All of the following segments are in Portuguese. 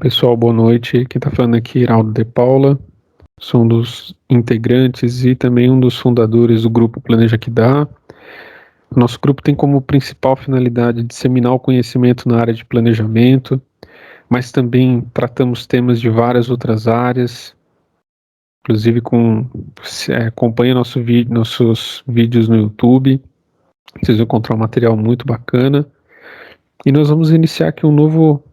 Pessoal, boa noite. Quem está falando aqui é Iraldo de Paula. Sou um dos integrantes e também um dos fundadores do grupo Planeja que Dá. O nosso grupo tem como principal finalidade disseminar o conhecimento na área de planejamento, mas também tratamos temas de várias outras áreas, inclusive acompanha nossos vídeos no YouTube. Vocês vão encontrar um material muito bacana. E nós vamos iniciar aqui um novo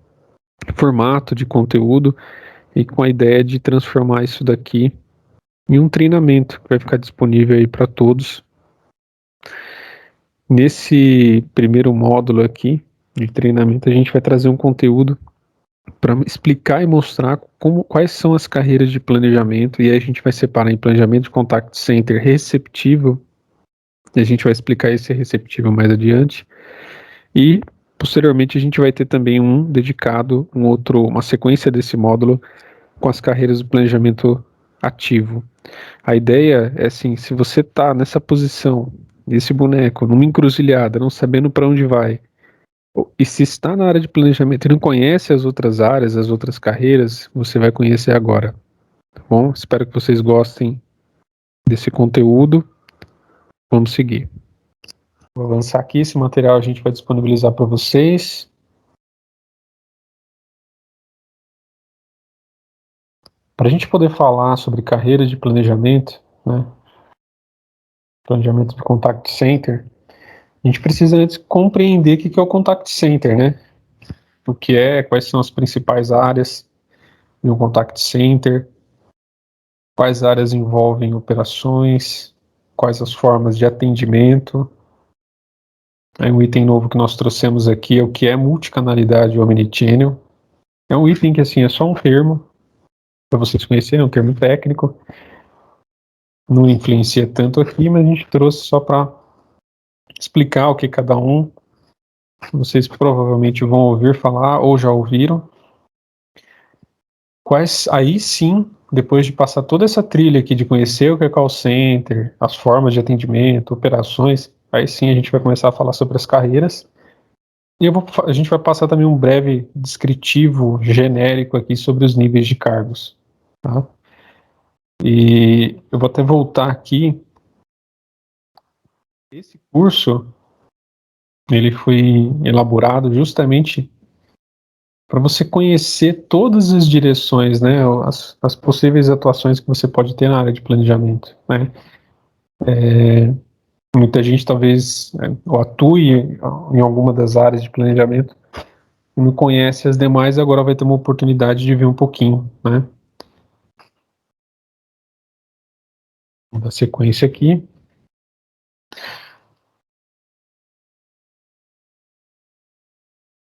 formato de conteúdo e com a ideia de transformar isso daqui em um treinamento que vai ficar disponível aí para todos. Nesse primeiro módulo aqui de treinamento, a gente vai trazer um conteúdo para explicar e mostrar quais são as carreiras de planejamento, e aí a gente vai separar em planejamento de contact center receptível, e a gente vai explicar esse receptível mais adiante, e posteriormente a gente vai ter também um dedicado, uma sequência desse módulo com as carreiras do planejamento ativo. A ideia é assim, se você está nessa posição, nesse boneco, numa encruzilhada, não sabendo para onde vai, e se está na área de planejamento e não conhece as outras áreas, as outras carreiras, você vai conhecer agora, tá bom? Espero que vocês gostem desse conteúdo. Vamos seguir. Vou avançar aqui, esse material a gente vai disponibilizar para vocês. Para a gente poder falar sobre carreiras de planejamento, né? Planejamento de contact center, a gente precisa antes compreender o que é o contact center, né? O que é, quais são as principais áreas de um contact center, quais áreas envolvem operações, quais as formas de atendimento. Aí um item novo que nós trouxemos aqui é o que é multicanalidade omnichannel. É um item que assim é só um termo para vocês conhecerem, é um termo técnico. Não influencia tanto aqui, mas a gente trouxe só para explicar o que cada um. Vocês provavelmente vão ouvir falar ou já ouviram. Aí sim, depois de passar toda essa trilha aqui de conhecer o que é call center, as formas de atendimento, operações, aí sim a gente vai começar a falar sobre as carreiras. E a gente vai passar também um breve descritivo genérico aqui sobre os níveis de cargos. Tá? E eu vou até voltar aqui. Esse curso, ele foi elaborado justamente para você conhecer todas as direções, né, as possíveis atuações que você pode ter na área de planejamento, né. Muita gente talvez atue em alguma das áreas de planejamento e não conhece as demais, agora vai ter uma oportunidade de ver um pouquinho, né. Vou dar sequência aqui.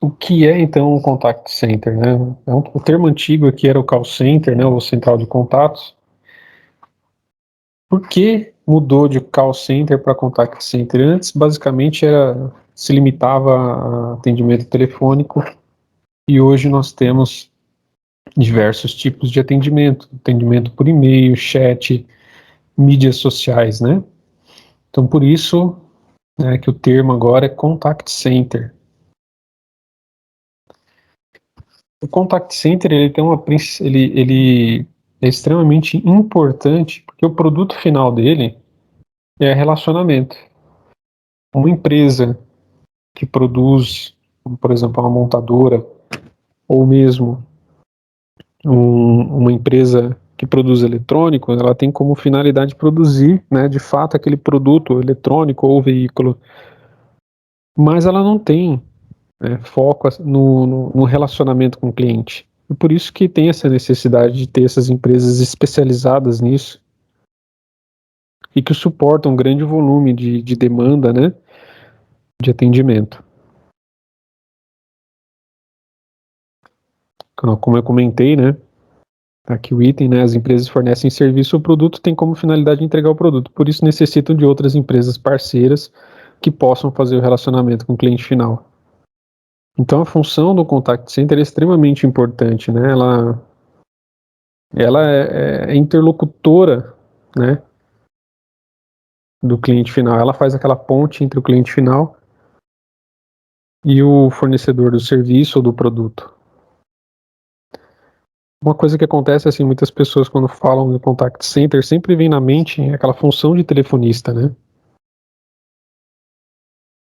O que é então o contact center, né? O termo antigo aqui era o call center, né, ou central de contatos. Por que mudou de call center para contact center? Antes, basicamente, se limitava a atendimento telefônico e hoje nós temos diversos tipos de atendimento. Atendimento por e-mail, chat, mídias sociais, né? Então, por isso, que o termo agora é contact center. O contact center, ele tem ele é extremamente importante porque o produto final dele é relacionamento. Uma empresa que produz, por exemplo, uma montadora, ou mesmo uma empresa que produz eletrônico, ela tem como finalidade produzir, né, de fato, aquele produto eletrônico ou veículo, mas ela não tem foco no relacionamento com o cliente. E por isso que tem essa necessidade de ter essas empresas especializadas nisso e que suportam um grande volume de demanda, né, de atendimento. Como eu comentei, né, aqui o item, né, as empresas fornecem serviço ou produto, tem como finalidade entregar o produto, por isso necessitam de outras empresas parceiras que possam fazer o relacionamento com o cliente final. Então a função do contact center é extremamente importante, né, ela é interlocutora, né, do cliente final, ela faz aquela ponte entre o cliente final e o fornecedor do serviço ou do produto. Uma coisa que acontece, assim, muitas pessoas quando falam de contact center, sempre vem na mente aquela função de telefonista, né?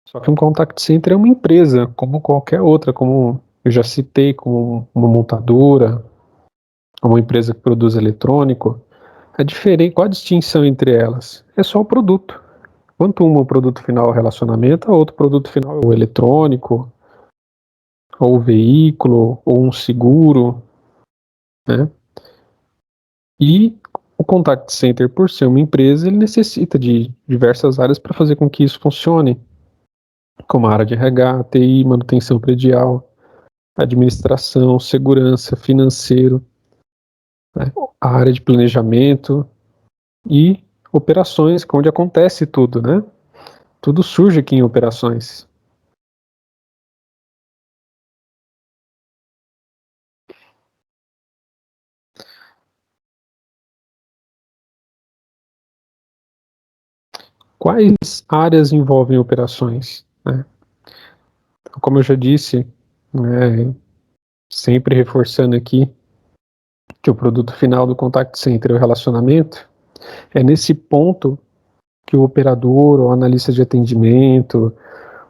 Só que um contact center é uma empresa, como qualquer outra, como eu já citei, como uma montadora, uma empresa que produz eletrônico. A diferença, qual a distinção entre elas? É só o produto. Enquanto um produto final é o relacionamento, o outro produto final é o eletrônico, ou o veículo, ou um seguro, né? E o contact center, por ser uma empresa, ele necessita de diversas áreas para fazer com que isso funcione, como a área de RH, TI, manutenção predial, administração, segurança, financeiro, né? A área de planejamento e operações, onde acontece tudo, né? Tudo surge aqui em operações. Quais áreas envolvem operações, né? Como eu já disse, né, sempre reforçando aqui que o produto final do contact center é o relacionamento, é nesse ponto que o operador, ou analista de atendimento,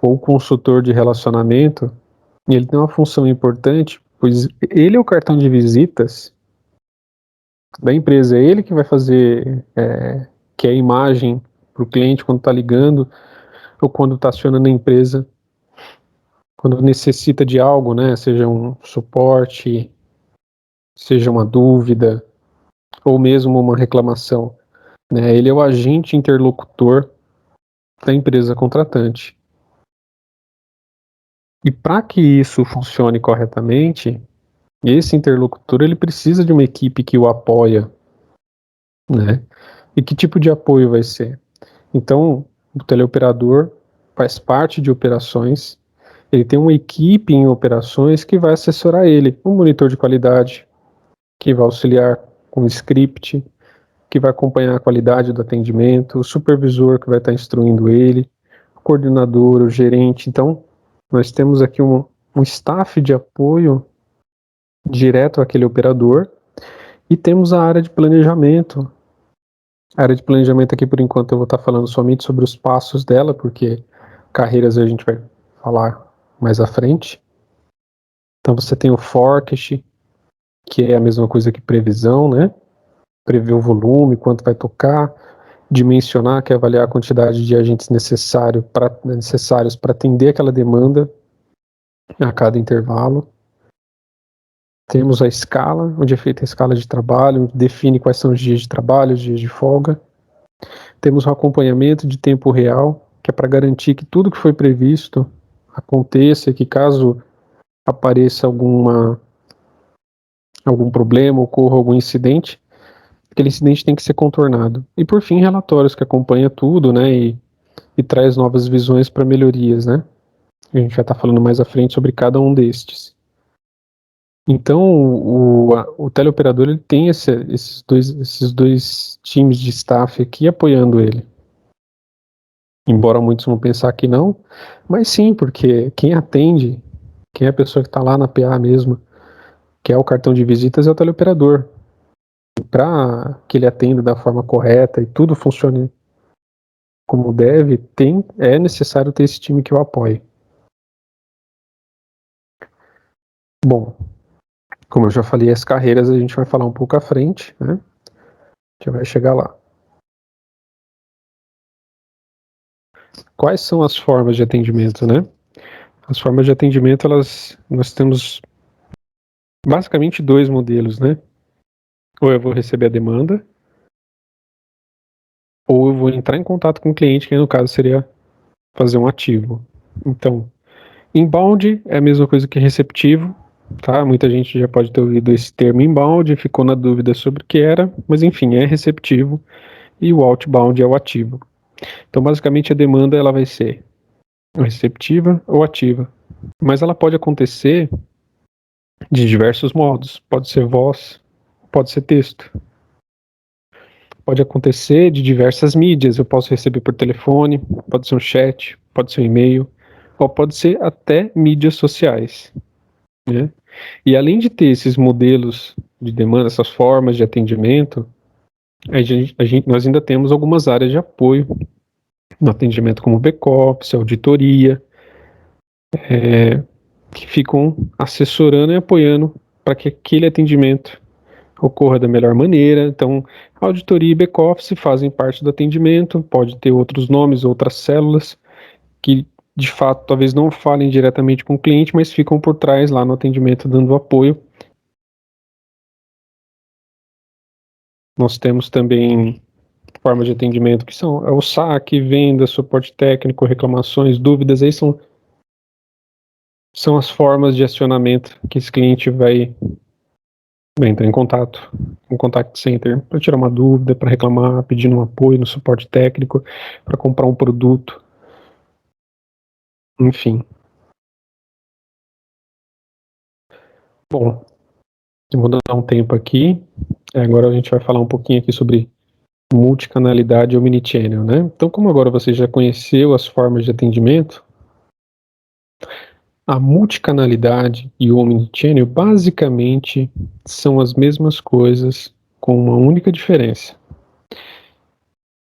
ou consultor de relacionamento, ele tem uma função importante, pois ele é o cartão de visitas da empresa, é ele que vai fazer que é a imagem para o cliente quando está ligando, ou quando está acionando a empresa, quando necessita de algo, né, seja um suporte, seja uma dúvida, ou mesmo uma reclamação, né, ele é o agente interlocutor da empresa contratante. E para que isso funcione corretamente, esse interlocutor ele precisa de uma equipe que o apoia, né? E que tipo de apoio vai ser? Então, o teleoperador faz parte de operações, ele tem uma equipe em operações que vai assessorar ele, um monitor de qualidade, que vai auxiliar com o script, que vai acompanhar a qualidade do atendimento, o supervisor que vai estar instruindo ele, o coordenador, o gerente. Então, nós temos aqui um staff de apoio direto àquele operador e temos a área de planejamento. A área de planejamento aqui, por enquanto, eu vou estar falando somente sobre os passos dela, porque carreiras a gente vai falar mais à frente. Então você tem o forecast, que é a mesma coisa que previsão, né? Prever o volume, quanto vai tocar, dimensionar, que é avaliar a quantidade de agentes necessários para atender aquela demanda a cada intervalo. Temos a escala, onde é feita a escala de trabalho, onde define quais são os dias de trabalho, os dias de folga. Temos um acompanhamento de tempo real, que é para garantir que tudo que foi previsto aconteça, que caso apareça algum problema, ocorra algum incidente, aquele incidente tem que ser contornado. E por fim, relatórios que acompanha tudo, né, e traz novas visões para melhorias, né? A gente já está falando mais à frente sobre cada um destes. Então, o teleoperador ele tem esses dois times de staff aqui apoiando ele. Embora muitos vão pensar que não, mas sim, porque quem atende, quem é a pessoa que está lá na PA mesmo, que é o cartão de visitas, é o teleoperador. Para que ele atenda da forma correta e tudo funcione como deve, é necessário ter esse time que o apoie. Bom, como eu já falei, as carreiras a gente vai falar um pouco à frente, né? A gente vai chegar lá. Quais são as formas de atendimento, né? As formas de atendimento, nós temos basicamente dois modelos, né? Ou eu vou receber a demanda, ou eu vou entrar em contato com o cliente, que no caso seria fazer um ativo. Então, inbound é a mesma coisa que receptivo, tá? Muita gente já pode ter ouvido esse termo inbound, ficou na dúvida sobre o que era, mas enfim, é receptivo, e o outbound é o ativo. Então, basicamente, a demanda ela vai ser receptiva ou ativa, mas ela pode acontecer de diversos modos. Pode ser voz, pode ser texto. Pode acontecer de diversas mídias. Eu posso receber por telefone, pode ser um chat, pode ser um e-mail, ou pode ser até mídias sociais, né? E além de ter esses modelos de demanda, essas formas de atendimento, nós ainda temos algumas áreas de apoio no atendimento, como back-office, auditoria, que ficam assessorando e apoiando para que aquele atendimento ocorra da melhor maneira. Então, auditoria e back-office fazem parte do atendimento, pode ter outros nomes, outras células, que de fato talvez não falem diretamente com o cliente, mas ficam por trás lá no atendimento dando apoio. Nós temos também formas de atendimento que são o saque, venda, suporte técnico, reclamações, dúvidas, aí são as formas de acionamento que esse cliente vai entrar em contato com o contact center para tirar uma dúvida, para reclamar, pedindo um apoio no suporte técnico, para comprar um produto, enfim. Bom, eu vou dar um tempo aqui, agora a gente vai falar um pouquinho aqui sobre multicanalidade ou omnichannel, né? Então, como agora você já conheceu as formas de atendimento, a multicanalidade e o omnichannel basicamente são as mesmas coisas com uma única diferença.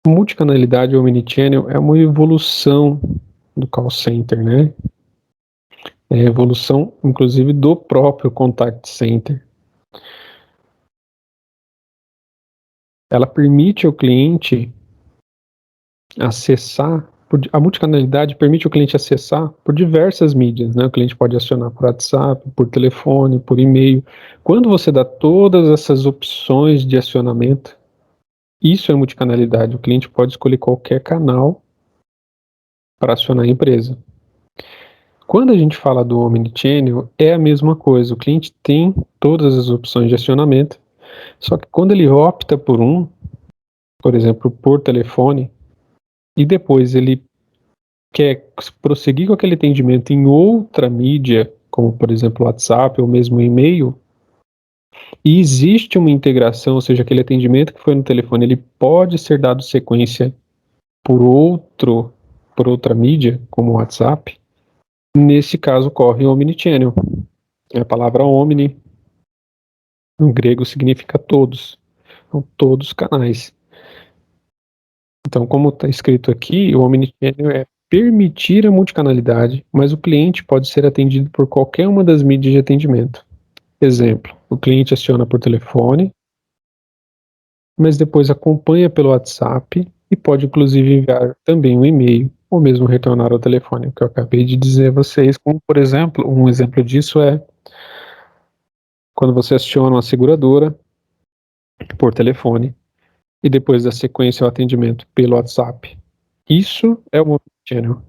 Multicanalidade ou omnichannel é uma evolução do call center, né? É a evolução, inclusive, do próprio contact center. Ela permite ao cliente acessar, a multicanalidade permite ao cliente acessar por diversas mídias, né? O cliente pode acionar por WhatsApp, por telefone, por e-mail. Quando você dá todas essas opções de acionamento, isso é multicanalidade. O cliente pode escolher qualquer canal para acionar a empresa. Quando a gente fala do omnichannel, é a mesma coisa. O cliente tem todas as opções de acionamento, só que quando ele opta por um, por exemplo, por telefone, e depois ele quer prosseguir com aquele atendimento em outra mídia, como por exemplo o WhatsApp ou mesmo o e-mail, e existe uma integração, ou seja, aquele atendimento que foi no telefone, ele pode ser dado sequência por outra mídia, como o WhatsApp. Nesse caso ocorre o omnichannel. A palavra omni, no grego, significa todos. São todos canais. Então, como está escrito aqui, o omnichannel é permitir a multicanalidade, mas o cliente pode ser atendido por qualquer uma das mídias de atendimento. Exemplo, o cliente aciona por telefone, mas depois acompanha pelo WhatsApp e pode inclusive enviar também um e-mail ou mesmo retornar ao telefone, o que eu acabei de dizer a vocês, como por exemplo, um exemplo disso é quando você aciona uma seguradora por telefone e depois da sequência o atendimento pelo WhatsApp. Isso é o omnichannel.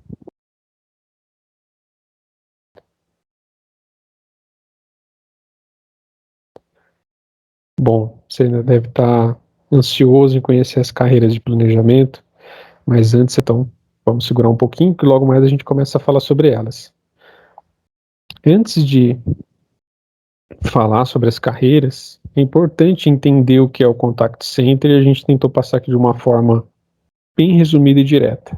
Bom, você ainda deve estar ansioso em conhecer as carreiras de planejamento, mas antes, então, vamos segurar um pouquinho, que logo mais a gente começa a falar sobre elas. Antes de falar sobre as carreiras, é importante entender o que é o Contact Center e a gente tentou passar aqui de uma forma bem resumida e direta.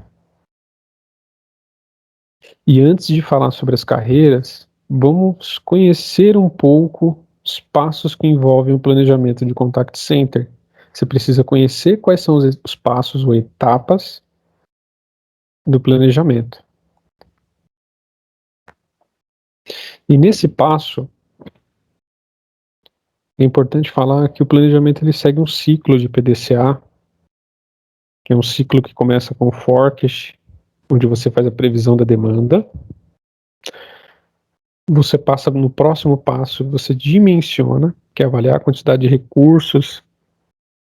E antes de falar sobre as carreiras, vamos conhecer um pouco os passos que envolvem o planejamento de Contact Center. Você precisa conhecer quais são os passos ou etapas do planejamento. E nesse passo, é importante falar que o planejamento ele segue um ciclo de PDCA, que é um ciclo que começa com o forecast, onde você faz a previsão da demanda. Você passa no próximo passo, você dimensiona, que é avaliar a quantidade de recursos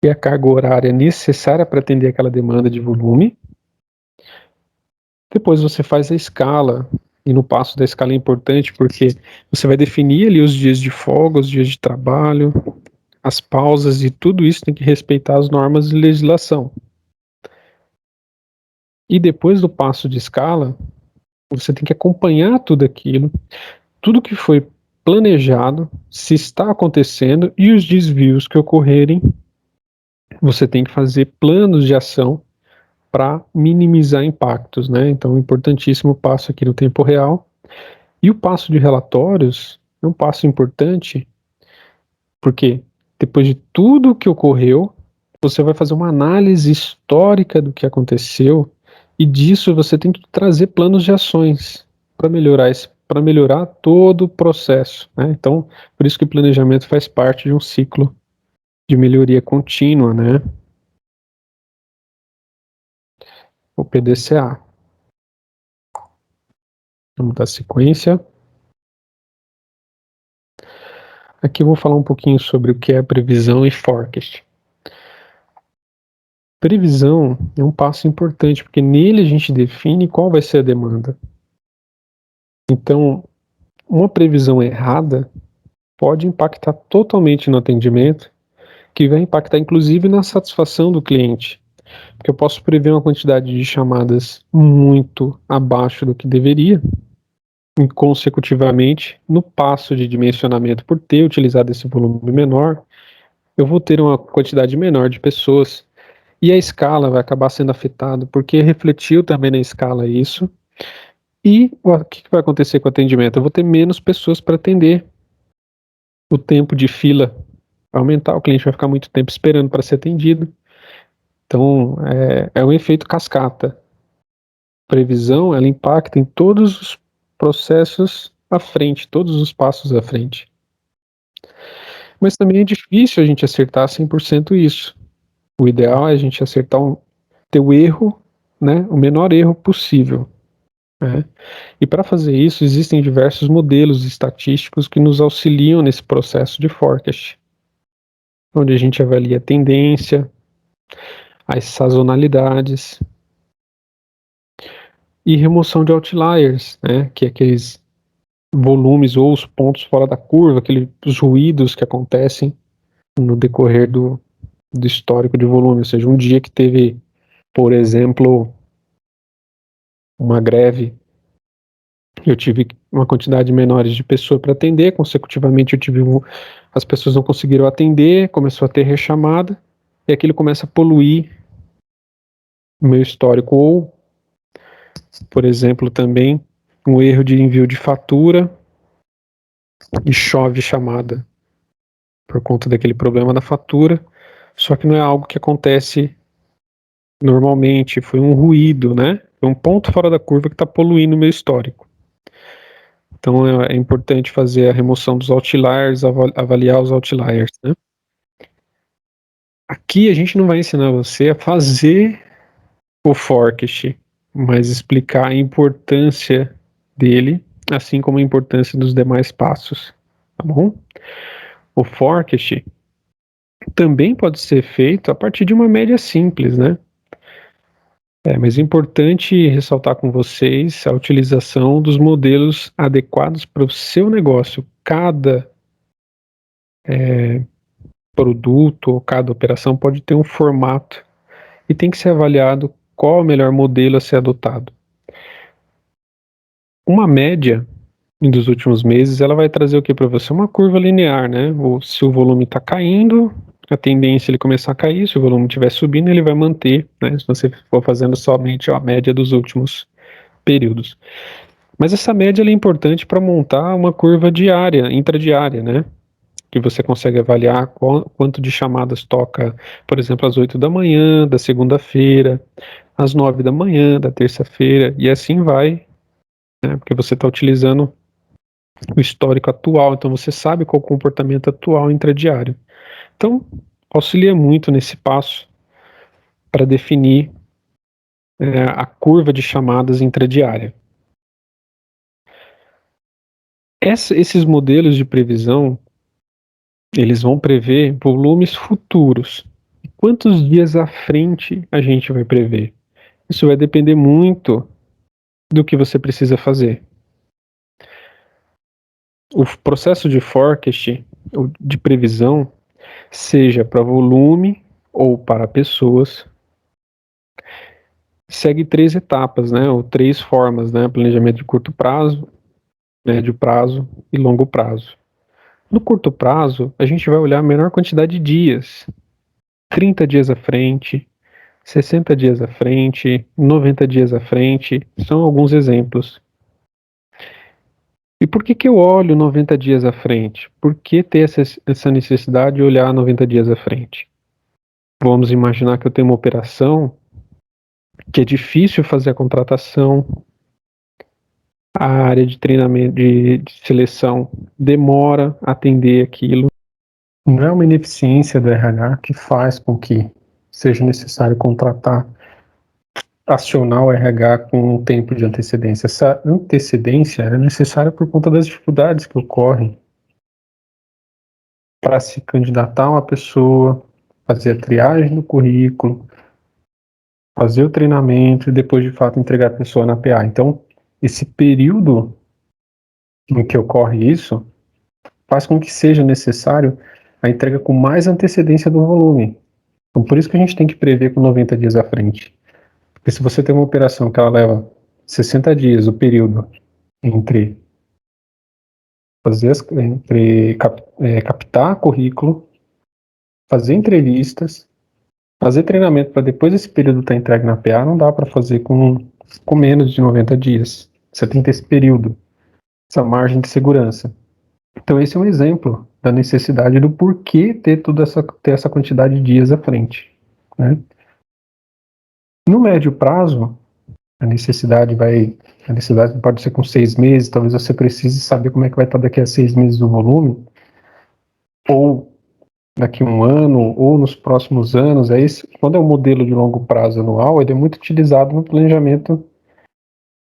e a carga horária necessária para atender aquela demanda de volume. Depois você faz a escala, e no passo da escala é importante porque você vai definir ali os dias de folga, os dias de trabalho, as pausas, e tudo isso tem que respeitar as normas de legislação. E depois do passo de escala, você tem que acompanhar tudo aquilo, tudo que foi planejado, se está acontecendo e os desvios que ocorrerem, você tem que fazer planos de ação para minimizar impactos, né? Então, importantíssimo passo aqui no tempo real. E o passo de relatórios é um passo importante, porque Depois de tudo o que ocorreu, você vai fazer uma análise histórica do que aconteceu e disso você tem que trazer planos de ações para melhorar todo o processo, né? Então, por isso que o planejamento faz parte de um ciclo de melhoria contínua, né? O PDCA. Vamos dar sequência. Aqui eu vou falar um pouquinho sobre o que é previsão e forecast. Previsão é um passo importante, porque nele a gente define qual vai ser a demanda. Então, uma previsão errada pode impactar totalmente no atendimento, que vai impactar inclusive na satisfação do cliente. Porque eu posso prever uma quantidade de chamadas muito abaixo do que deveria, e consecutivamente, no passo de dimensionamento, por ter utilizado esse volume menor, eu vou ter uma quantidade menor de pessoas e a escala vai acabar sendo afetada, porque refletiu também na escala isso. E o que vai acontecer com o atendimento? Eu vou ter menos pessoas para atender. O tempo de fila vai aumentar, o cliente vai ficar muito tempo esperando para ser atendido. Então, é um efeito cascata. Previsão, ela impacta em todos os processos à frente, todos os passos à frente. Mas também é difícil a gente acertar 100% isso. O ideal é a gente acertar ter o erro, né, o menor erro possível. Né? E para fazer isso, existem diversos modelos estatísticos que nos auxiliam nesse processo de forecast, onde a gente avalia a tendência, as sazonalidades e remoção de outliers, né, que é aqueles volumes ou os pontos fora da curva, aqueles ruídos que acontecem no decorrer do histórico de volume, ou seja, um dia que teve, por exemplo, uma greve, eu tive uma quantidade menor de pessoas para atender, consecutivamente as pessoas não conseguiram atender, começou a ter rechamada, e aquilo começa a poluir o meu histórico, ou, por exemplo, também um erro de envio de fatura e chove chamada por conta daquele problema da fatura, só que não é algo que acontece normalmente, foi um ruído, né? Foi um ponto fora da curva que está poluindo o meu histórico. Então é importante fazer a remoção dos outliers, avaliar os outliers, né? Aqui a gente não vai ensinar você a fazer o forecast, mas explicar a importância dele, assim como a importância dos demais passos, tá bom? O forecast também pode ser feito a partir de uma média simples, né? Mas é importante ressaltar com vocês a utilização dos modelos adequados para o seu negócio. Cada produto ou cada operação pode ter um formato e tem que ser avaliado qual é o melhor modelo a ser adotado. Uma média dos últimos meses, ela vai trazer o que para você? Uma curva linear, né? Ou se o volume está caindo, a tendência é ele começar a cair, se o volume estiver subindo, ele vai manter, né? Se você for fazendo somente a média dos últimos períodos. Mas essa média é importante para montar uma curva diária, intradiária, né? Que você consegue avaliar quanto de chamadas toca, por exemplo, às 8 da manhã, da segunda-feira, às 9 da manhã, da terça-feira, e assim vai, né? Porque você está utilizando o histórico atual, então você sabe qual é o comportamento atual intradiário. Então, auxilia muito nesse passo para definir a curva de chamadas intradiária. Esses modelos de previsão, eles vão prever volumes futuros. Quantos dias à frente a gente vai prever? Isso vai depender muito do que você precisa fazer. O processo de forecast, de previsão, seja para volume ou para pessoas, segue 3 etapas, né, ou 3 formas, né, planejamento de curto prazo, médio prazo e longo prazo. No curto prazo, a gente vai olhar a menor quantidade de dias, 30 dias à frente, 60 dias à frente, 90 dias à frente, são alguns exemplos. E por que que eu olho 90 dias à frente? Por que ter essa necessidade de olhar 90 dias à frente? Vamos imaginar que eu tenho uma operação que é difícil fazer a contratação, a área de treinamento, de seleção demora a atender aquilo. Não é uma ineficiência do RH que faz com que seja necessário contratar, acionar o RH com um tempo de antecedência. Essa antecedência é necessária por conta das dificuldades que ocorrem para se candidatar a uma pessoa, fazer a triagem do currículo, fazer o treinamento e depois, de fato, entregar a pessoa na PA. Então, esse período em que ocorre isso faz com que seja necessário a entrega com mais antecedência do volume. Então, por isso que a gente tem que prever com 90 dias à frente. Porque se você tem uma operação que ela leva 60 dias, o período entre captar currículo, fazer entrevistas, fazer treinamento para depois esse período estar entregue na PA, não dá para fazer com menos de 90 dias. Você tem que ter esse período, essa margem de segurança. Então esse é um exemplo da necessidade do porquê ter essa quantidade de dias à frente, né? No médio prazo, a necessidade pode ser com 6 meses, talvez você precise saber como é que vai estar daqui a 6 meses o volume, ou daqui a um ano, ou nos próximos anos. Quando é um modelo de longo prazo anual, ele é muito utilizado no planejamento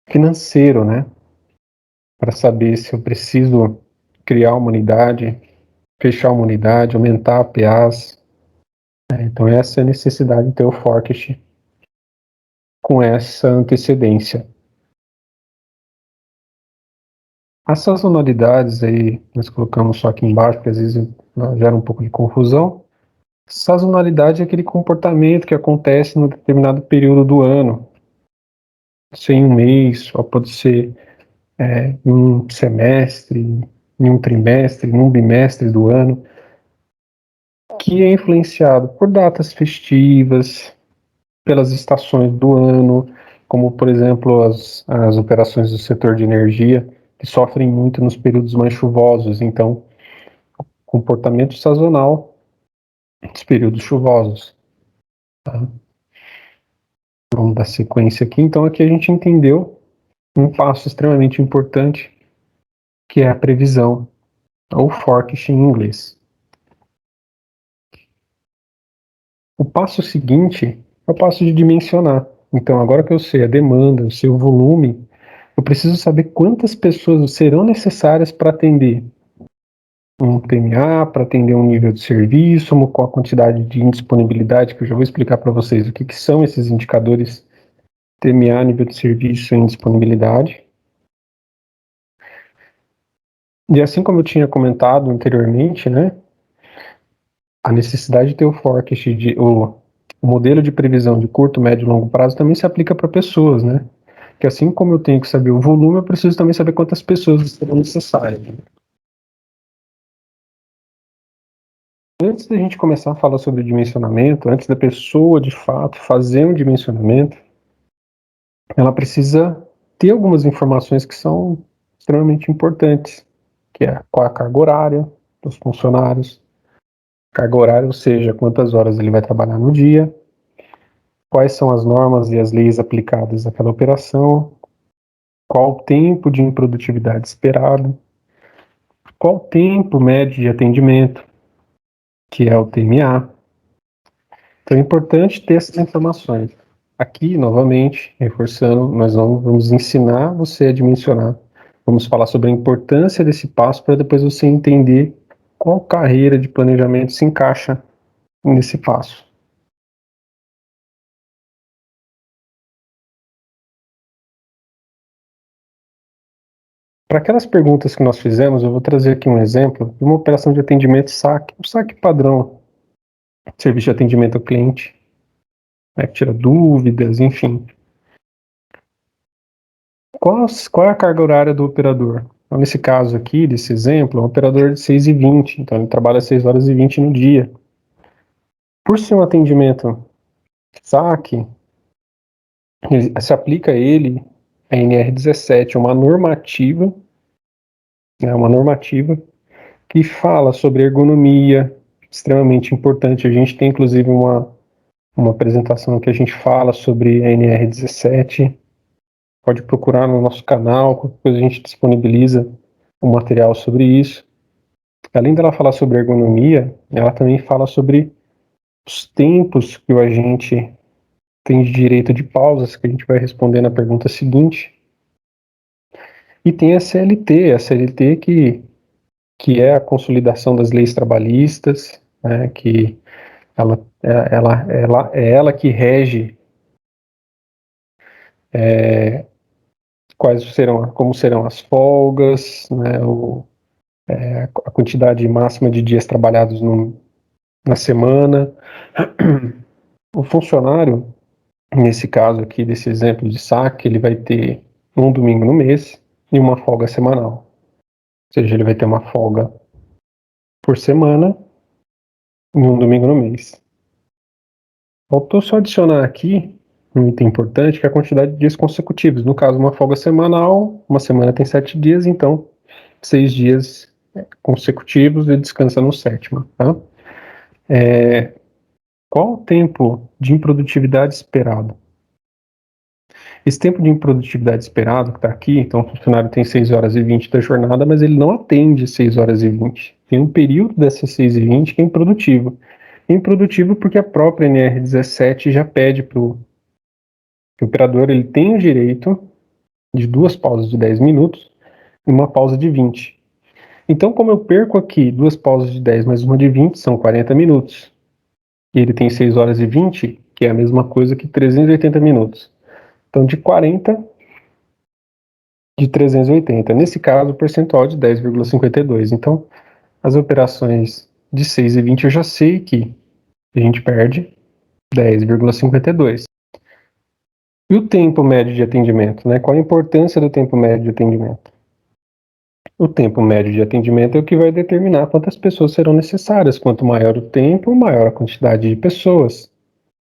financeiro, né? Para saber se eu preciso criar uma unidade, fechar uma unidade, aumentar a PAs. Então essa é a necessidade de ter o forecast com essa antecedência. As sazonalidades aí, nós colocamos só aqui embaixo, porque às vezes gera um pouco de confusão. Sazonalidade é aquele comportamento que acontece em um determinado período do ano. Pode ser em um mês, ou pode ser em um semestre, em um trimestre, em um bimestre do ano, que é influenciado por datas festivas, pelas estações do ano, como, por exemplo, as operações do setor de energia, que sofrem muito nos períodos mais chuvosos. Então, comportamento sazonal nos períodos chuvosos. Tá? Vamos dar sequência aqui. Então, aqui a gente entendeu um passo extremamente importante, que é a previsão, ou forecast em inglês. O passo seguinte é o passo de dimensionar. Então, agora que eu sei a demanda, eu sei o volume, eu preciso saber quantas pessoas serão necessárias para atender um TMA, para atender um nível de serviço, qual a quantidade de indisponibilidade, que eu já vou explicar para vocês o que são esses indicadores TMA, nível de serviço e indisponibilidade. E assim como eu tinha comentado anteriormente, né, a necessidade de ter o forecast, o modelo de previsão de curto, médio e longo prazo também se aplica para pessoas, né? Que assim como eu tenho que saber o volume, eu preciso também saber quantas pessoas serão necessárias. Antes da gente começar a falar sobre dimensionamento, antes da pessoa de fato fazer um dimensionamento, ela precisa ter algumas informações que são extremamente importantes, que é qual a carga horária dos funcionários, carga horária, ou seja, quantas horas ele vai trabalhar no dia, quais são as normas e as leis aplicadas àquela operação, qual o tempo de improdutividade esperado, qual o tempo médio de atendimento, que é o TMA. Então é importante ter essas informações. Aqui, novamente, reforçando, nós não vamos ensinar você a dimensionar. Vamos falar sobre a importância desse passo para depois você entender qual carreira de planejamento se encaixa nesse passo. Para aquelas perguntas que nós fizemos, eu vou trazer aqui um exemplo de uma operação de atendimento SAC, um SAC padrão, serviço de atendimento ao cliente, né, que tira dúvidas, enfim. Qual é a carga horária do operador? Então, nesse caso aqui, desse exemplo, é um operador de 6h20, então ele trabalha 6h20 no dia. Por ser um atendimento SAC, se aplica a ele a NR17, uma normativa É uma normativa que fala sobre ergonomia, extremamente importante. A gente tem, inclusive, uma apresentação que a gente fala sobre a NR17. Pode procurar no nosso canal, depois a gente disponibiliza um material sobre isso. Além dela falar sobre ergonomia, ela também fala sobre os tempos que o agente tem de direito de pausas, que a gente vai responder na pergunta seguinte. E tem a CLT que é a consolidação das leis trabalhistas, né, que ela que rege como serão as folgas, né, a quantidade máxima de dias trabalhados na semana. O funcionário, nesse caso aqui, desse exemplo de saque, ele vai ter um domingo no mês e uma folga semanal. Ou seja, ele vai ter uma folga por semana e um domingo no mês. Faltou só adicionar aqui um item importante, que é a quantidade de dias consecutivos. No caso, uma folga semanal, uma semana tem 7 dias, então 6 dias consecutivos e descansa no sétimo. Tá? Qual o tempo de improdutividade esperado? Esse tempo de improdutividade esperado que está aqui, então o funcionário tem 6 horas e 20 da jornada, mas ele não atende 6 horas e 20. Tem um período dessas 6 e 20 que é improdutivo. Improdutivo porque a própria NR17 já pede para o operador, ele tem o direito de 2 pausas de 10 minutos e uma pausa de 20. Então, como eu perco aqui 2 pausas de 10 mais uma de 20, são 40 minutos. E ele tem 6 horas e 20, que é a mesma coisa que 380 minutos. Então, de 40 de 380. Nesse caso, o percentual de 10,52. Então, as operações de 6 e 20 eu já sei que a gente perde 10,52. E o tempo médio de atendimento, né? Qual a importância do tempo médio de atendimento? O tempo médio de atendimento é o que vai determinar quantas pessoas serão necessárias. Quanto maior o tempo, maior a quantidade de pessoas.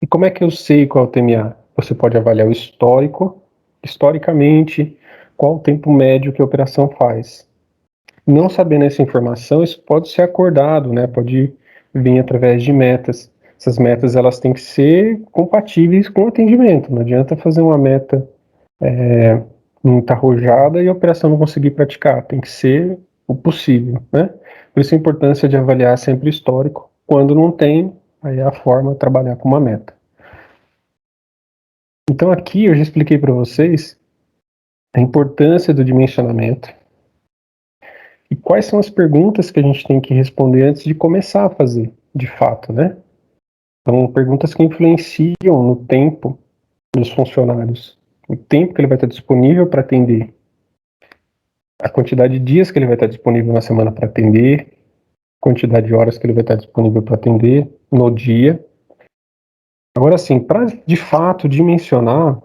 E como é que eu sei qual é o TMA? Você pode avaliar o histórico, historicamente, qual o tempo médio que a operação faz. Não sabendo essa informação, isso pode ser acordado, né? Pode vir através de metas. Essas metas elas têm que ser compatíveis com o atendimento. Não adianta fazer uma meta muito arrojada e a operação não conseguir praticar. Tem que ser o possível, né? Por isso a importância de avaliar sempre o histórico. Quando não tem, aí é a forma de trabalhar com uma meta. Então aqui eu já expliquei para vocês a importância do dimensionamento e quais são as perguntas que a gente tem que responder antes de começar a fazer, de fato, né? São perguntas que influenciam no tempo dos funcionários, o tempo que ele vai estar disponível para atender, a quantidade de dias que ele vai estar disponível na semana para atender, quantidade de horas que ele vai estar disponível para atender no dia. Agora, sim, para de fato dimensionar,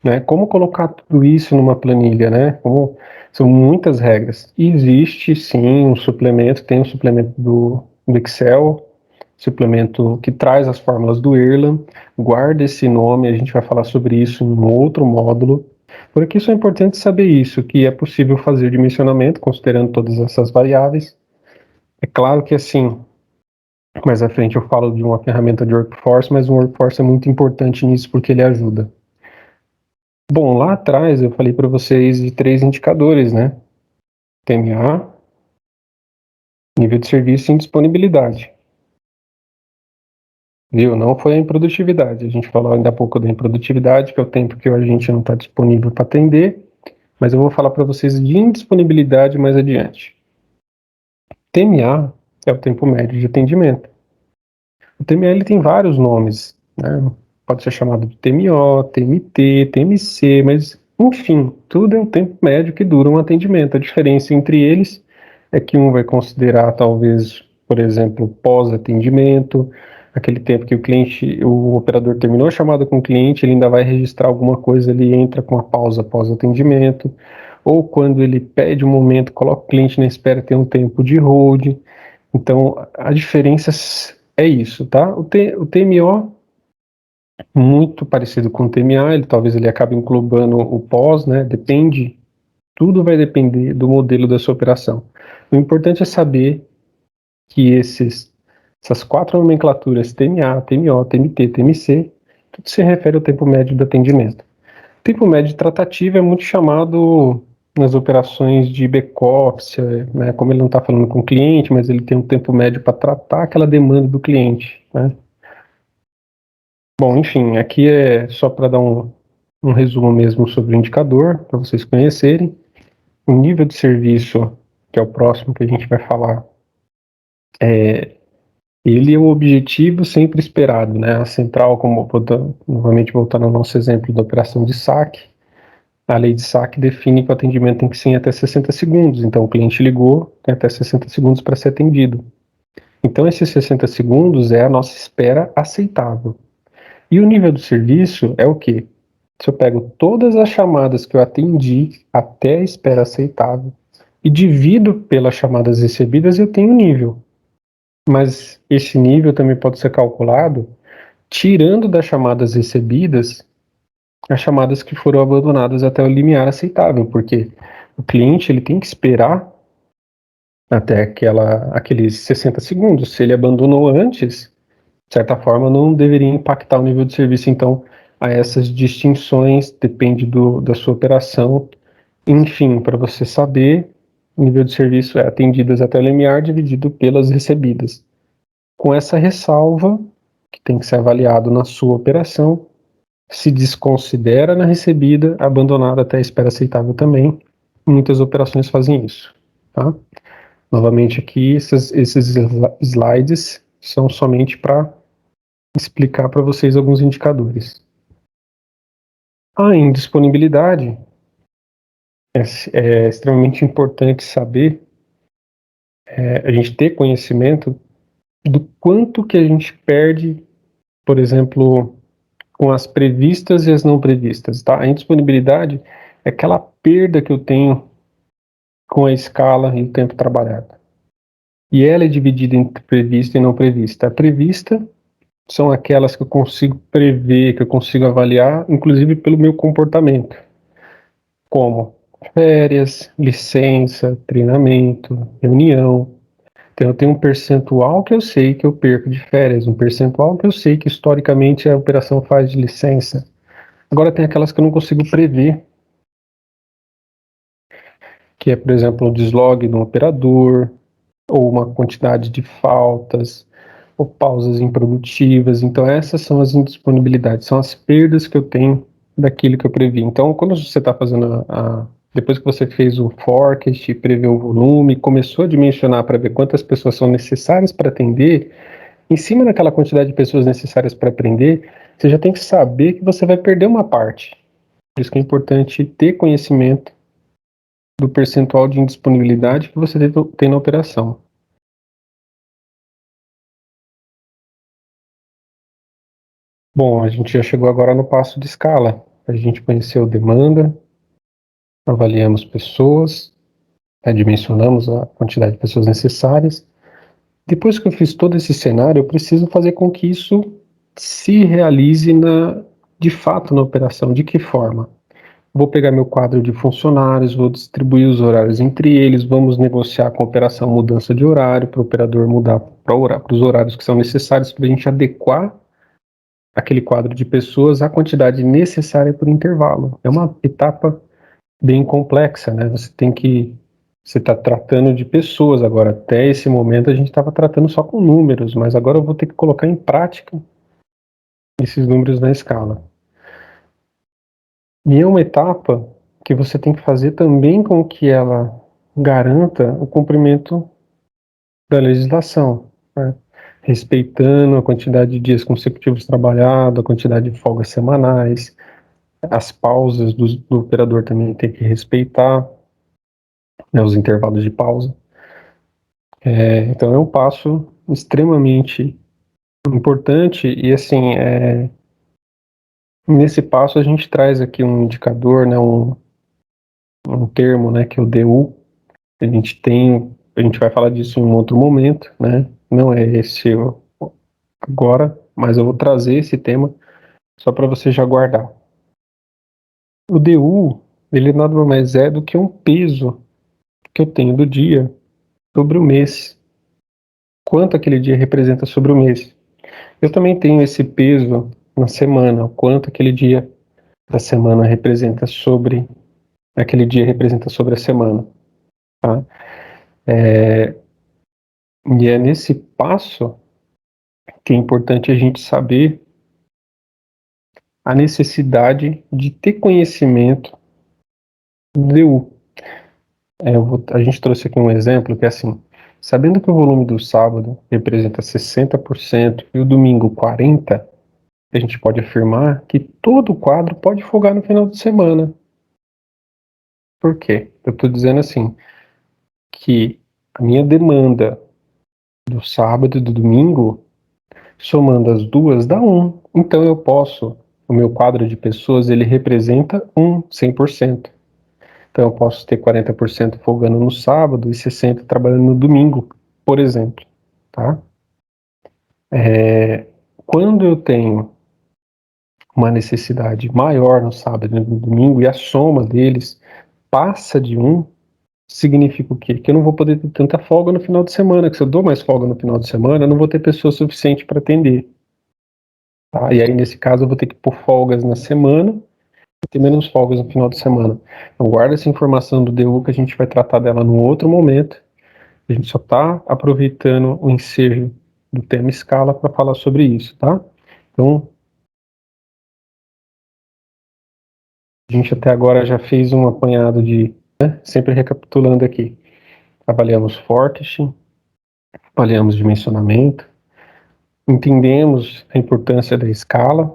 né, como colocar tudo isso numa planilha, né? São muitas regras. E existe sim um suplemento, tem um suplemento do Excel, suplemento que traz as fórmulas do Erlang. Guarda esse nome, a gente vai falar sobre isso em um outro módulo. Por aqui só é importante saber isso, que é possível fazer dimensionamento considerando todas essas variáveis. É claro que assim, mais à frente eu falo de uma ferramenta de workforce, mas o workforce é muito importante nisso porque ele ajuda. Bom, lá atrás eu falei para vocês de 3 indicadores, né? TMA, nível de serviço e indisponibilidade. Viu? Não foi a improdutividade. A gente falou ainda há pouco da improdutividade, que é o tempo que a gente não está disponível para atender, mas eu vou falar para vocês de indisponibilidade mais adiante. TMA é o tempo médio de atendimento. O TMA ele tem vários nomes, né? Pode ser chamado de TMO, TMT, TMC, mas enfim, tudo é o tempo médio que dura um atendimento. A diferença entre eles é que um vai considerar talvez, por exemplo, pós-atendimento, aquele tempo que o operador terminou a chamada com o cliente, ele ainda vai registrar alguma coisa, ele entra com a pausa pós-atendimento, ou quando ele pede um momento, coloca o cliente na espera, tem um tempo de hold. Então, a diferença é isso, tá? O TMO, muito parecido com o TMA, talvez ele acabe englobando o pós, né? Depende tudo vai depender do modelo da sua operação. O importante é saber que essas 4 nomenclaturas, TMA, TMO, TMT, TMC, tudo se refere ao tempo médio do atendimento. O tempo médio de tratativa é muito chamado nas operações de back-office, né, como ele não está falando com o cliente, mas ele tem um tempo médio para tratar aquela demanda do cliente, né? Bom, enfim, aqui é só para dar um resumo mesmo sobre o indicador, para vocês conhecerem. O nível de serviço, que é o próximo que a gente vai falar, ele é o objetivo sempre esperado, né? A central, como novamente voltando ao nosso exemplo da operação de saque, a lei de saque define que o atendimento tem que ser em até 60 segundos. Então, o cliente ligou, tem até 60 segundos para ser atendido. Então, esses 60 segundos é a nossa espera aceitável. E o nível do serviço é o quê? Se eu pego todas as chamadas que eu atendi até a espera aceitável e divido pelas chamadas recebidas, eu tenho um nível. Mas esse nível também pode ser calculado tirando das chamadas recebidas as chamadas que foram abandonadas até o limiar aceitável, porque o cliente ele tem que esperar até aqueles 60 segundos. Se ele abandonou antes, de certa forma, não deveria impactar o nível de serviço. Então, há essas distinções, depende da sua operação. Enfim, para você saber, o nível de serviço é atendidas até o limiar dividido pelas recebidas. Com essa ressalva, que tem que ser avaliado na sua operação, se desconsidera na recebida, abandonada até a espera aceitável também. Muitas operações fazem isso, tá? Novamente aqui, esses slides são somente para explicar para vocês alguns indicadores. A indisponibilidade é extremamente importante saber, a gente ter conhecimento do quanto que a gente perde, por exemplo, com as previstas e as não previstas, tá? A indisponibilidade é aquela perda que eu tenho com a escala e o tempo trabalhado. E ela é dividida entre prevista e não prevista. A prevista são aquelas que eu consigo prever, que eu consigo avaliar, inclusive pelo meu comportamento, como férias, licença, treinamento, reunião. Então, eu tenho um percentual que eu sei que eu perco de férias, um percentual que eu sei que historicamente a operação faz de licença. Agora, tem aquelas que eu não consigo prever, que é, por exemplo, o deslog do operador, ou uma quantidade de faltas, ou pausas improdutivas. Então, essas são as indisponibilidades, são as perdas que eu tenho daquilo que eu previ. Então, quando você está fazendo depois que você fez o forecast, preveu o volume, começou a dimensionar para ver quantas pessoas são necessárias para atender, em cima daquela quantidade de pessoas necessárias para atender, você já tem que saber que você vai perder uma parte. Por isso que é importante ter conhecimento do percentual de indisponibilidade que você tem na operação. Bom, a gente já chegou agora no passo de escala. A gente conheceu demanda, avaliamos pessoas, dimensionamos a quantidade de pessoas necessárias. Depois que eu fiz todo esse cenário, eu preciso fazer com que isso se realize de fato na operação. De que forma? Vou pegar meu quadro de funcionários, vou distribuir os horários entre eles, vamos negociar com a operação mudança de horário, para o operador mudar para os horários que são necessários para a gente adequar aquele quadro de pessoas à quantidade necessária por intervalo. É uma etapa bem complexa, né? Você está tratando de pessoas agora. Até esse momento a gente estava tratando só com números, mas agora eu vou ter que colocar em prática esses números na escala. E é uma etapa que você tem que fazer também com que ela garanta o cumprimento da legislação, né? Respeitando a quantidade de dias consecutivos trabalhados, a quantidade de folgas semanais, as pausas do operador também tem que respeitar, né, os intervalos de pausa. Então é um passo extremamente importante e assim, nesse passo a gente traz aqui um indicador, né, um termo, né, que é o DU. A gente vai falar disso em um outro momento, né? Não é esse agora, mas eu vou trazer esse tema só para você já guardar. O DU ele nada mais é do que um peso que eu tenho do dia sobre o mês. Quanto aquele dia representa sobre o mês. Eu também tenho esse peso na semana, o quanto aquele dia da semana representa sobre aquele dia representa sobre a semana, tá? E é nesse passo que é importante a gente saber a necessidade de ter conhecimento do DU. A gente trouxe aqui um exemplo que é assim, sabendo que o volume do sábado representa 60% e o domingo 40%, a gente pode afirmar que todo o quadro pode folgar no final de semana. Por quê? Eu estou dizendo assim, que a minha demanda do sábado e do domingo, somando as duas, dá 1. Então eu posso, o meu quadro de pessoas, ele representa 100%. Então eu posso ter 40% folgando no sábado e 60% trabalhando no domingo, por exemplo, tá? Quando eu tenho uma necessidade maior no sábado e no domingo e a soma deles passa de 1, significa o quê? Que eu não vou poder ter tanta folga no final de semana, que se eu dou mais folga no final de semana, eu não vou ter pessoa suficiente para atender. Tá? E aí, nesse caso, eu vou ter que pôr folgas na semana e ter menos folgas no final de semana. Então, guarda essa informação do DU que a gente vai tratar dela num outro momento. A gente só está aproveitando o ensejo do tema escala para falar sobre isso, tá? Então, a gente até agora já fez um apanhado de, né, sempre recapitulando aqui. Trabalhamos forecasting, trabalhamos dimensionamento, entendemos a importância da escala.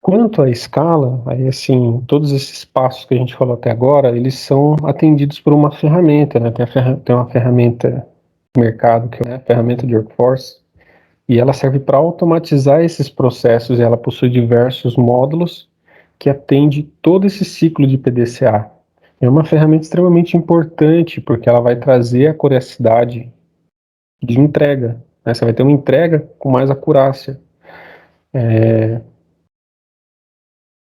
Quanto à escala, aí assim, todos esses passos que a gente falou até agora, eles são atendidos por uma ferramenta, né? Tem uma ferramenta de mercado, que é a ferramenta de Workforce, e ela serve para automatizar esses processos, e ela possui diversos módulos que atende todo esse ciclo de PDCA. É uma ferramenta extremamente importante, porque ela vai trazer a curiosidade de entrega, né? Você vai ter uma entrega com mais acurácia.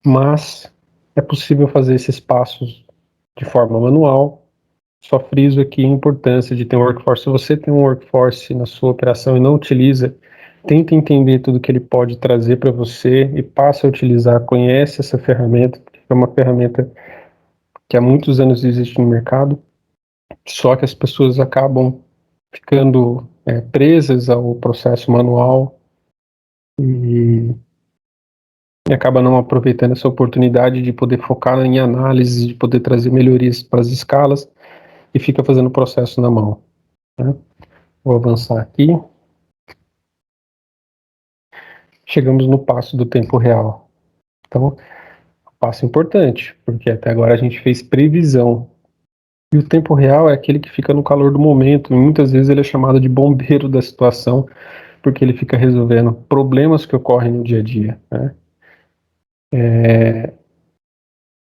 Mas é possível fazer esses passos de forma manual. Só friso aqui a importância de ter um workforce. Se você tem um workforce na sua operação e não utiliza, tenta entender tudo que ele pode trazer para você e passe a utilizar. Conhece essa ferramenta, porque é uma ferramenta que há muitos anos existe no mercado, só que as pessoas acabam ficando presas ao processo manual e e acaba não aproveitando essa oportunidade de poder focar em análise, de poder trazer melhorias para as escalas e fica fazendo o processo na mão, né? Vou avançar aqui. Chegamos no passo do tempo real. Então, passo importante, porque até agora a gente fez previsão. E o tempo real é aquele que fica no calor do momento, e muitas vezes ele é chamado de bombeiro da situação, porque ele fica resolvendo problemas que ocorrem no dia a dia, né?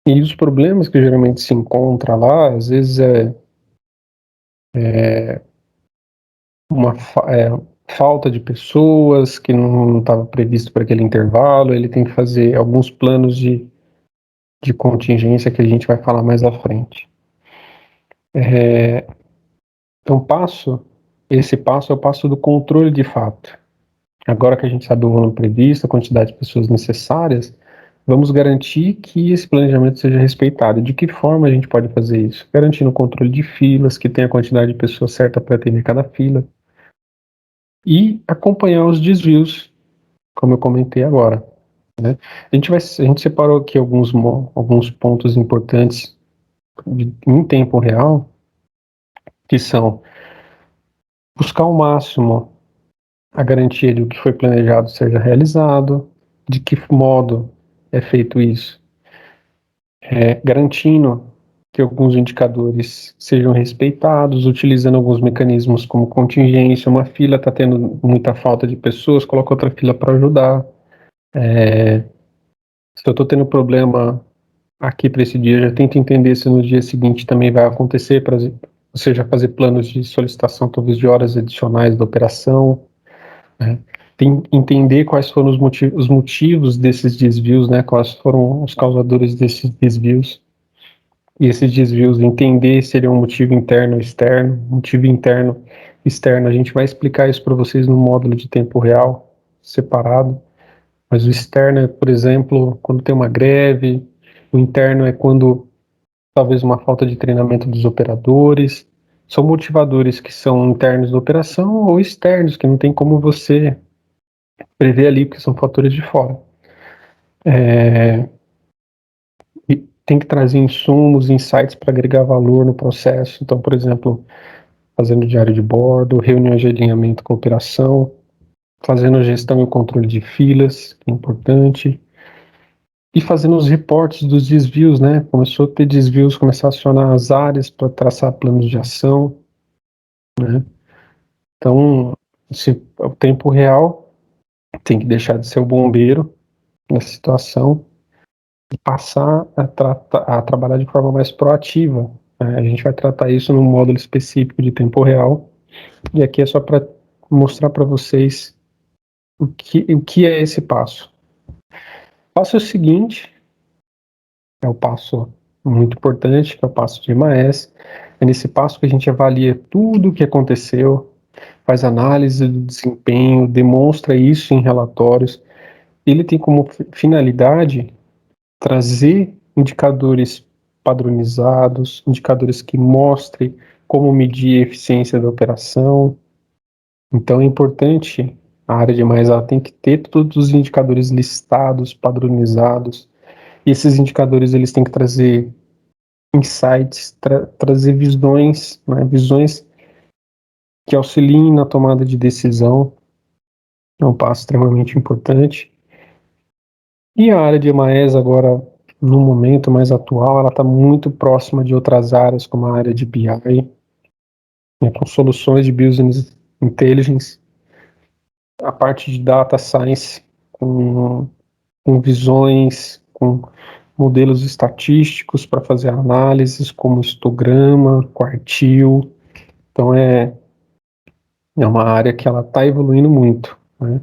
E os problemas que geralmente se encontra lá, às vezes uma falta de pessoas que não estava previsto para aquele intervalo, ele tem que fazer alguns planos de contingência que a gente vai falar mais à frente. Então, esse passo é o passo do controle de fato. Agora que a gente sabe o volume previsto, a quantidade de pessoas necessárias, vamos garantir que esse planejamento seja respeitado. De que forma a gente pode fazer isso? Garantindo o controle de filas, que tenha a quantidade de pessoas certa para atender cada fila, e acompanhar os desvios, como eu comentei agora, né? A gente separou aqui alguns pontos importantes em tempo real, que são buscar ao máximo a garantia de que o que foi planejado seja realizado, de que modo é feito isso, garantindo que alguns indicadores sejam respeitados, utilizando alguns mecanismos como contingência, uma fila está tendo muita falta de pessoas, coloca outra fila para ajudar. Se eu estou tendo problema aqui para esse dia, já tento entender se no dia seguinte também vai acontecer, para você já fazer planos de solicitação, talvez de horas adicionais da operação, né? entender quais foram os motivos desses desvios, né? Quais foram os causadores desses desvios. E esses desvios, entender se ele é um motivo interno ou externo, motivo interno, externo. A gente vai explicar isso para vocês no módulo de tempo real, separado. Mas o externo é, por exemplo, quando tem uma greve, o interno é quando talvez uma falta de treinamento dos operadores. São motivadores que são internos da operação ou externos, que não tem como você prever ali, porque são fatores de fora. E tem que trazer insumos, insights para agregar valor no processo. Então, por exemplo, fazendo diário de bordo, reuniões de alinhamento com a operação, fazendo gestão e controle de filas, que é importante, e fazendo os reportes dos desvios, né? Começou a ter desvios, começar a acionar as áreas para traçar planos de ação, né? Então, o tempo real tem que deixar de ser o bombeiro nessa situação e passar a trabalhar de forma mais proativa. A gente vai tratar isso num módulo específico de tempo real, e aqui é só para mostrar para vocês o que é esse passo. O passo é o seguinte, é o passo muito importante, que é o passo de EMAS. É nesse passo que a gente avalia tudo o que aconteceu, faz análise do desempenho, demonstra isso em relatórios. Ele tem como finalidade trazer indicadores padronizados, indicadores que mostrem como medir a eficiência da operação. Então é importante, a área de mais ela tem que ter todos os indicadores listados, padronizados, e esses indicadores eles têm que trazer insights, trazer visões, né, visões que auxiliem na tomada de decisão. É um passo extremamente importante. E a área de EMAES agora, no momento mais atual, ela está muito próxima de outras áreas, como a área de BI, né, com soluções de Business Intelligence, a parte de Data Science, com visões, com modelos estatísticos para fazer análises, como histograma, quartil. Então, é uma área que ela está evoluindo muito, né?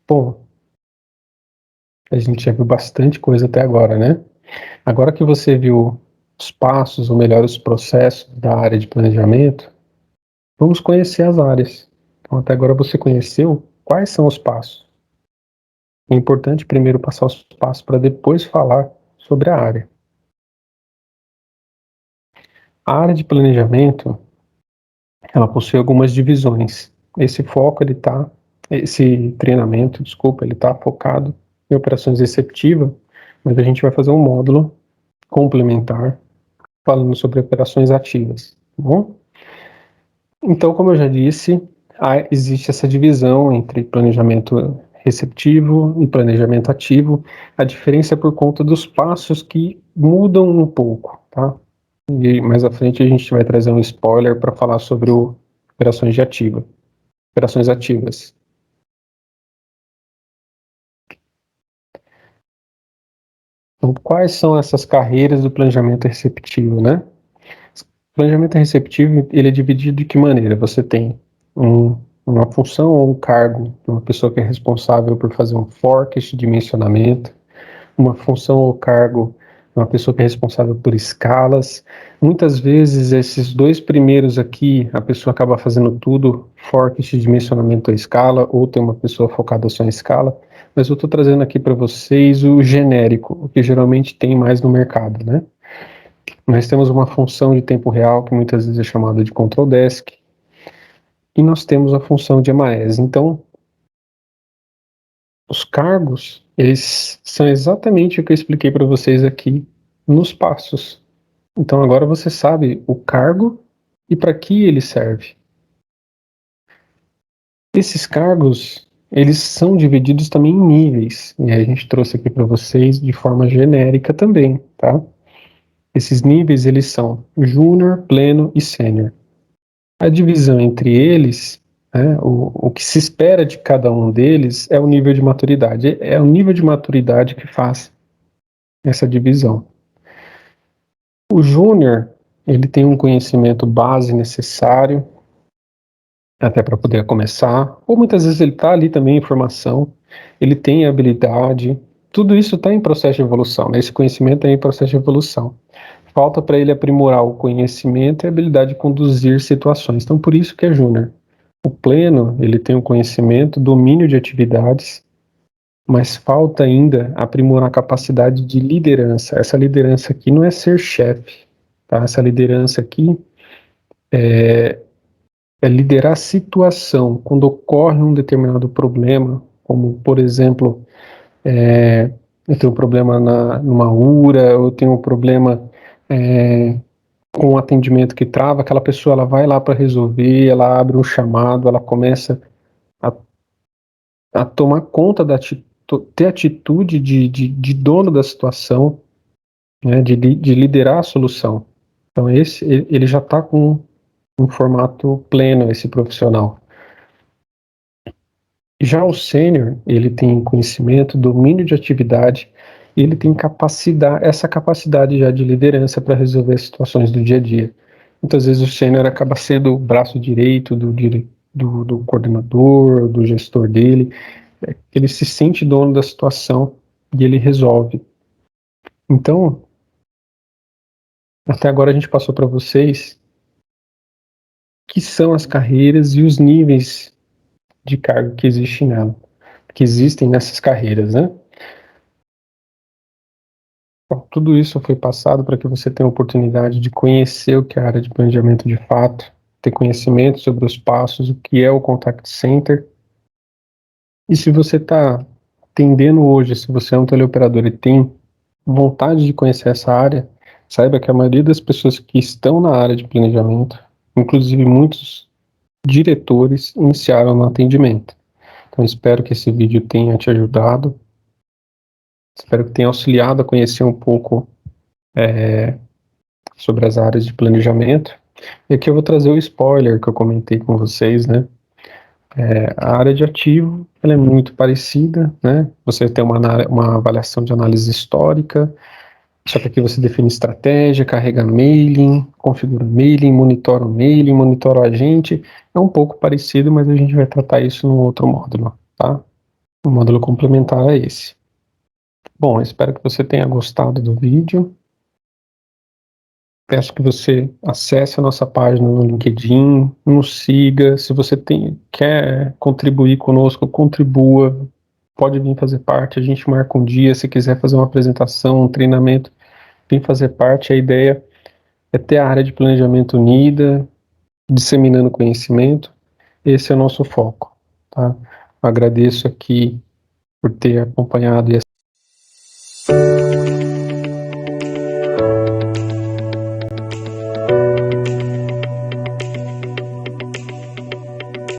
Bom, a gente já viu bastante coisa até agora, né? Agora que você viu os passos, ou melhor, os processos da área de planejamento, vamos conhecer as áreas. Então, até agora você conheceu quais são os passos. É importante primeiro passar os passos para depois falar sobre a área. A área de planejamento, ela possui algumas divisões. Esse treinamento, desculpa, ele está focado em operações executivas, mas a gente vai fazer um módulo complementar falando sobre operações ativas, tá bom? Então, como eu já disse, existe essa divisão entre planejamento receptivo e planejamento ativo. A diferença é por conta dos passos que mudam um pouco, tá? E mais à frente a gente vai trazer um spoiler para falar sobre operações operações ativas. Então, quais são essas carreiras do planejamento receptivo, né? O planejamento receptivo, ele é dividido de que maneira? Você tem uma função ou um cargo de uma pessoa que é responsável por fazer um forecast de dimensionamento, uma função ou cargo de uma pessoa que é responsável por escalas. Muitas vezes, esses dois primeiros aqui, a pessoa acaba fazendo tudo, forecast, dimensionamento ou escala, ou tem uma pessoa focada só em escala, mas eu estou trazendo aqui para vocês o genérico, o que geralmente tem mais no mercado, né? Nós temos uma função de tempo real, que muitas vezes é chamada de control desk, e nós temos a função de EMAES. Então, os cargos, eles são exatamente o que eu expliquei para vocês aqui nos passos. Então, agora você sabe o cargo e para que ele serve. Esses cargos, eles são divididos também em níveis, e a gente trouxe aqui para vocês de forma genérica também, tá? Esses níveis, eles são júnior, pleno e sênior. A divisão entre eles, né, o que se espera de cada um deles é o nível de maturidade. É o nível de maturidade que faz essa divisão. O júnior, ele tem um conhecimento base necessário, até para poder começar, ou muitas vezes ele está ali também em formação, ele tem habilidade, tudo isso está em processo de evolução, né? Esse conhecimento é em processo de evolução. Falta para ele aprimorar o conhecimento e a habilidade de conduzir situações. Então, por isso que é júnior. O pleno, ele tem o conhecimento, domínio de atividades, mas falta ainda aprimorar a capacidade de liderança. Essa liderança aqui não é ser chefe, tá? Essa liderança aqui é liderar a situação. Quando ocorre um determinado problema, como, por exemplo, eu tenho um problema numa URA, eu tenho um problema com um atendimento que trava, aquela pessoa ela vai lá para resolver, ela abre um chamado, ela começa a, a tomar conta ter atitude de dono da situação, né, de liderar a solução. Então ele já está com um formato pleno, esse profissional. Já o sênior, ele tem conhecimento, domínio de atividade, e ele tem essa capacidade já de liderança para resolver as situações do dia a dia. Muitas vezes o sênior acaba sendo o braço direito do coordenador, do gestor dele. Ele se sente dono da situação e ele resolve. Então, até agora a gente passou para vocês que são as carreiras e os níveis de cargo que existem que existem nessas carreiras, né? Bom, tudo isso foi passado para que você tenha a oportunidade de conhecer o que é a área de planejamento de fato, ter conhecimento sobre os passos, o que é o Contact Center. E se você está atendendo hoje, se você é um teleoperador e tem vontade de conhecer essa área, saiba que a maioria das pessoas que estão na área de planejamento, inclusive muitos diretores, iniciaram no atendimento. Então espero que esse vídeo tenha te ajudado, espero que tenha auxiliado a conhecer um pouco sobre as áreas de planejamento. E aqui eu vou trazer o spoiler que eu comentei com vocês, né? A área de ativo, ela é muito parecida, né? Você tem uma avaliação de análise histórica, só que aqui você define estratégia, carrega mailing, monitora o agente. É um pouco parecido, mas a gente vai tratar isso num outro módulo, tá? O módulo complementar é esse. Bom, espero que você tenha gostado do vídeo. Peço que você acesse a nossa página no LinkedIn, nos siga. Se você quer contribuir conosco, contribua. Pode vir fazer parte. A gente marca um dia. Se quiser fazer uma apresentação, um treinamento, vem fazer parte. A ideia é ter a área de planejamento unida, disseminando conhecimento. Esse é o nosso foco, tá? Agradeço aqui por ter acompanhado e